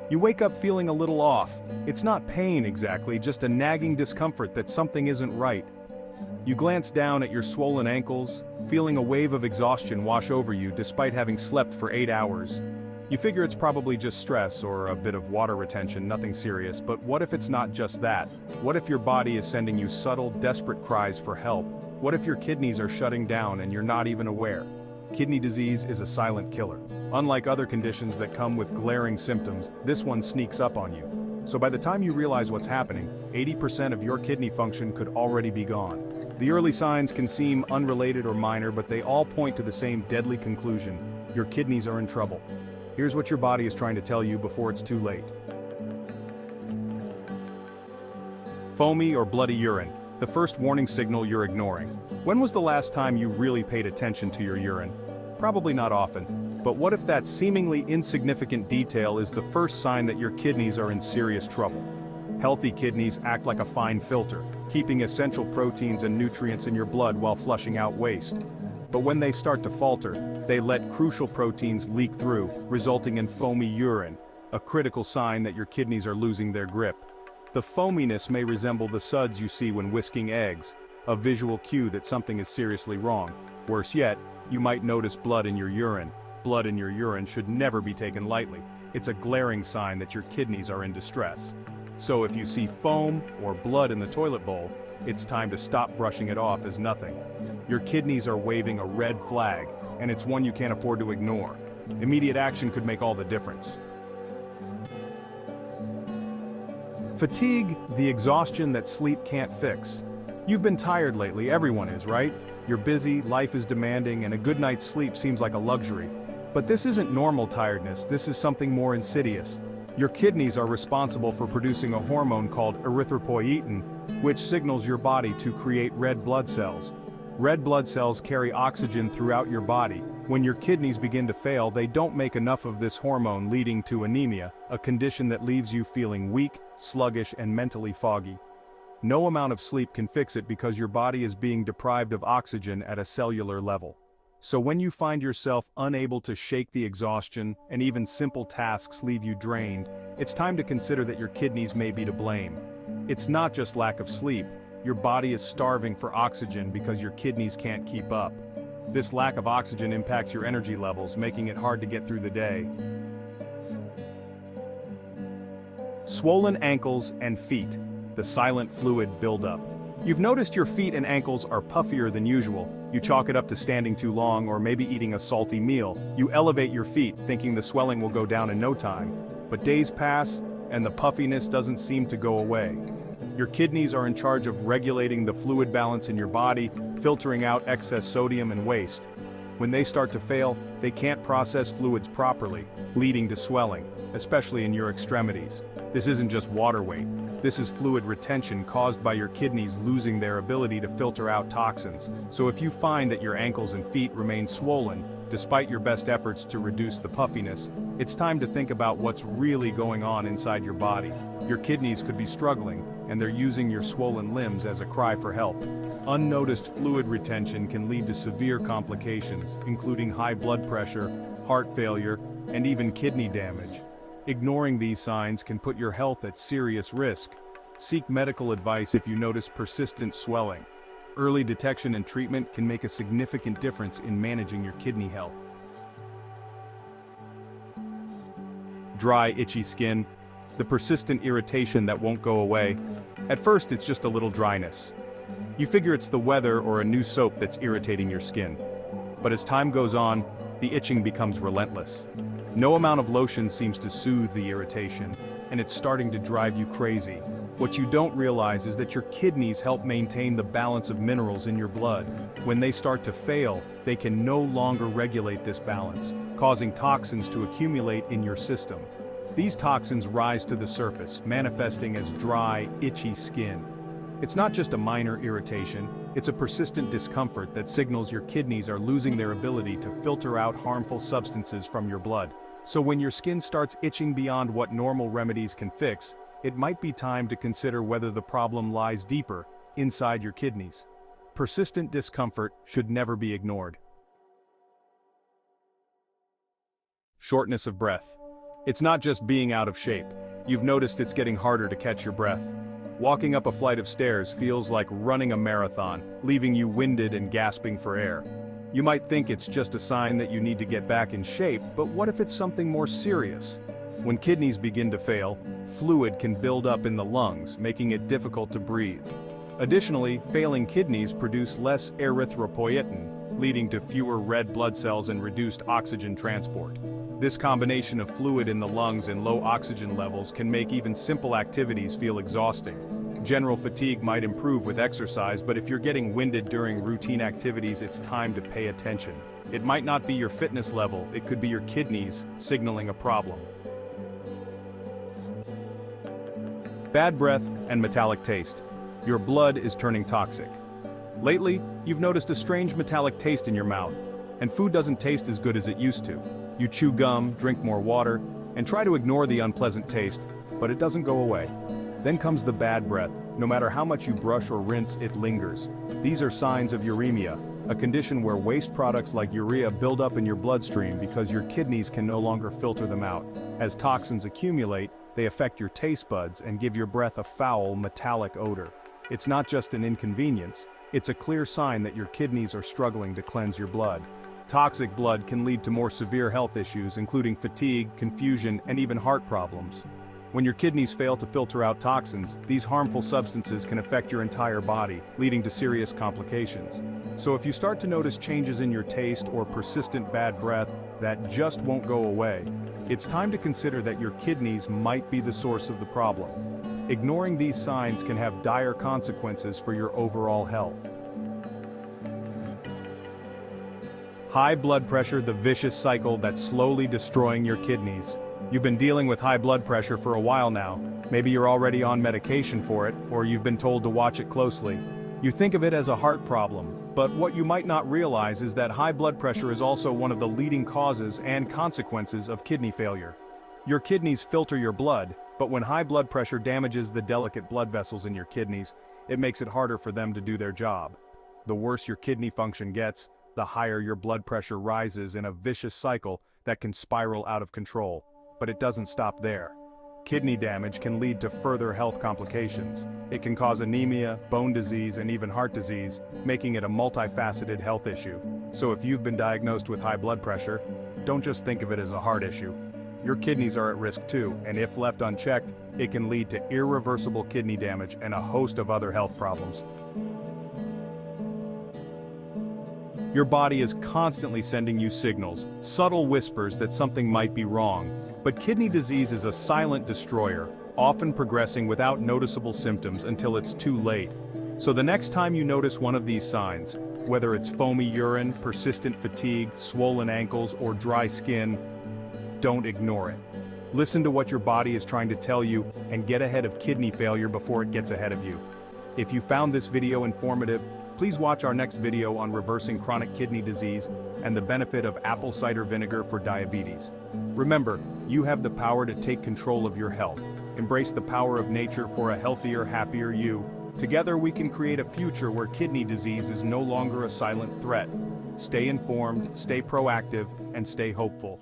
You wake up feeling a little off. It's not pain exactly, just a nagging discomfort that something isn't right. You glance down at your swollen ankles, feeling a wave of exhaustion wash over you despite having slept for 8 hours. You figure it's probably just stress or a bit of water retention, nothing serious, but what if it's not just that? What if your body is sending you subtle, desperate cries for help? What if your kidneys are shutting down and you're not even aware? Kidney disease is a silent killer. Unlike other conditions that come with glaring symptoms, this one sneaks up on you. So by the time you realize what's happening, 80% of your kidney function could already be gone. The early signs can seem unrelated or minor, but they all point to the same deadly conclusion: your kidneys are in trouble. Here's what your body is trying to tell you before it's too late. Foamy or bloody urine, the first warning signal you're ignoring. When was the last time you really paid attention to your urine? Probably not often. But what if that seemingly insignificant detail is the first sign that your kidneys are in serious trouble? Healthy kidneys act like a fine filter, keeping essential proteins and nutrients in your blood while flushing out waste. But when they start to falter, they let crucial proteins leak through, resulting in foamy urine, a critical sign that your kidneys are losing their grip. The foaminess may resemble the suds you see when whisking eggs, a visual cue that something is seriously wrong. Worse yet, you might notice blood in your urine. Blood in your urine should never be taken lightly. It's a glaring sign that your kidneys are in distress. So if you see foam or blood in the toilet bowl, it's time to stop brushing it off as nothing. Your kidneys are waving a red flag, and it's one you can't afford to ignore. Immediate action could make all the difference. Fatigue, the exhaustion that sleep can't fix. You've been tired lately, everyone is, right? You're busy, life is demanding, and a good night's sleep seems like a luxury. But this isn't normal tiredness, this is something more insidious. Your kidneys are responsible for producing a hormone called erythropoietin, which signals your body to create red blood cells. Red blood cells carry oxygen throughout your body. When your kidneys begin to fail, they don't make enough of this hormone, leading to anemia, a condition that leaves you feeling weak, sluggish, and mentally foggy. No amount of sleep can fix it because your body is being deprived of oxygen at a cellular level. So when you find yourself unable to shake the exhaustion, and even simple tasks leave you drained, it's time to consider that your kidneys may be to blame. It's not just lack of sleep. Your body is starving for oxygen because your kidneys can't keep up. This lack of oxygen impacts your energy levels, making it hard to get through the day. Swollen ankles and feet, the silent fluid buildup. You've noticed your feet and ankles are puffier than usual. You chalk it up to standing too long or maybe eating a salty meal. You elevate your feet, thinking the swelling will go down in no time. But days pass, and the puffiness doesn't seem to go away. Your kidneys are in charge of regulating the fluid balance in your body, filtering out excess sodium and waste. When they start to fail, they can't process fluids properly, leading to swelling, especially in your extremities. This isn't just water weight. This is fluid retention caused by your kidneys losing their ability to filter out toxins. So if you find that your ankles and feet remain swollen, despite your best efforts to reduce the puffiness, it's time to think about what's really going on inside your body. Your kidneys could be struggling, and they're using your swollen limbs as a cry for help. Unnoticed fluid retention can lead to severe complications, including high blood pressure, heart failure, and even kidney damage. Ignoring these signs can put your health at serious risk. Seek medical advice if you notice persistent swelling. Early detection and treatment can make a significant difference in managing your kidney health. Dry, itchy skin, the persistent irritation that won't go away. At first, it's just a little dryness. You figure it's the weather or a new soap that's irritating your skin. But as time goes on, the itching becomes relentless. No amount of lotion seems to soothe the irritation, and it's starting to drive you crazy. What you don't realize is that your kidneys help maintain the balance of minerals in your blood. When they start to fail, they can no longer regulate this balance, causing toxins to accumulate in your system. These toxins rise to the surface, manifesting as dry, itchy skin. It's not just a minor irritation, it's a persistent discomfort that signals your kidneys are losing their ability to filter out harmful substances from your blood. So when your skin starts itching beyond what normal remedies can fix, it might be time to consider whether the problem lies deeper, inside your kidneys. Persistent discomfort should never be ignored. Shortness of breath. It's not just being out of shape. You've noticed it's getting harder to catch your breath. Walking up a flight of stairs feels like running a marathon, leaving you winded and gasping for air. You might think it's just a sign that you need to get back in shape, but what if it's something more serious? When kidneys begin to fail, fluid can build up in the lungs, making it difficult to breathe. Additionally, failing kidneys produce less erythropoietin, leading to fewer red blood cells and reduced oxygen transport. This combination of fluid in the lungs and low oxygen levels can make even simple activities feel exhausting. General fatigue might improve with exercise, but if you're getting winded during routine activities, it's time to pay attention. It might not be your fitness level, it could be your kidneys signaling a problem. Bad breath and metallic taste. Your blood is turning toxic. Lately, you've noticed a strange metallic taste in your mouth, and food doesn't taste as good as it used to. You chew gum, drink more water, and try to ignore the unpleasant taste, but it doesn't go away. Then comes the bad breath. No matter how much you brush or rinse, it lingers. These are signs of uremia, a condition where waste products like urea build up in your bloodstream because your kidneys can no longer filter them out. As toxins accumulate, they affect your taste buds and give your breath a foul, metallic odor. It's not just an inconvenience, it's a clear sign that your kidneys are struggling to cleanse your blood. Toxic blood can lead to more severe health issues, including fatigue, confusion, and even heart problems. When your kidneys fail to filter out toxins, these harmful substances can affect your entire body, leading to serious complications. So if you start to notice changes in your taste or persistent bad breath that just won't go away, it's time to consider that your kidneys might be the source of the problem. Ignoring these signs can have dire consequences for your overall health. High blood pressure, the vicious cycle that's slowly destroying your kidneys. You've been dealing with high blood pressure for a while now. Maybe you're already on medication for it, or you've been told to watch it closely. You think of it as a heart problem, but what you might not realize is that high blood pressure is also one of the leading causes and consequences of kidney failure. Your kidneys filter your blood, but when high blood pressure damages the delicate blood vessels in your kidneys, it makes it harder for them to do their job. The worse your kidney function gets, the higher your blood pressure rises in a vicious cycle that can spiral out of control. But it doesn't stop there. Kidney damage can lead to further health complications. It can cause anemia, bone disease, and even heart disease, making it a multifaceted health issue. So if you've been diagnosed with high blood pressure, don't just think of it as a heart issue. Your kidneys are at risk too, and if left unchecked, it can lead to irreversible kidney damage and a host of other health problems. Your body is constantly sending you signals, subtle whispers that something might be wrong. But kidney disease is a silent destroyer, often progressing without noticeable symptoms until it's too late. So the next time you notice one of these signs, whether it's foamy urine, persistent fatigue, swollen ankles, or dry skin, don't ignore it. Listen to what your body is trying to tell you and get ahead of kidney failure before it gets ahead of you. If you found this video informative, please watch our next video on reversing chronic kidney disease and the benefit of apple cider vinegar for diabetes. Remember, you have the power to take control of your health. Embrace the power of nature for a healthier, happier you. Together we can create a future where kidney disease is no longer a silent threat. Stay informed, stay proactive, and stay hopeful.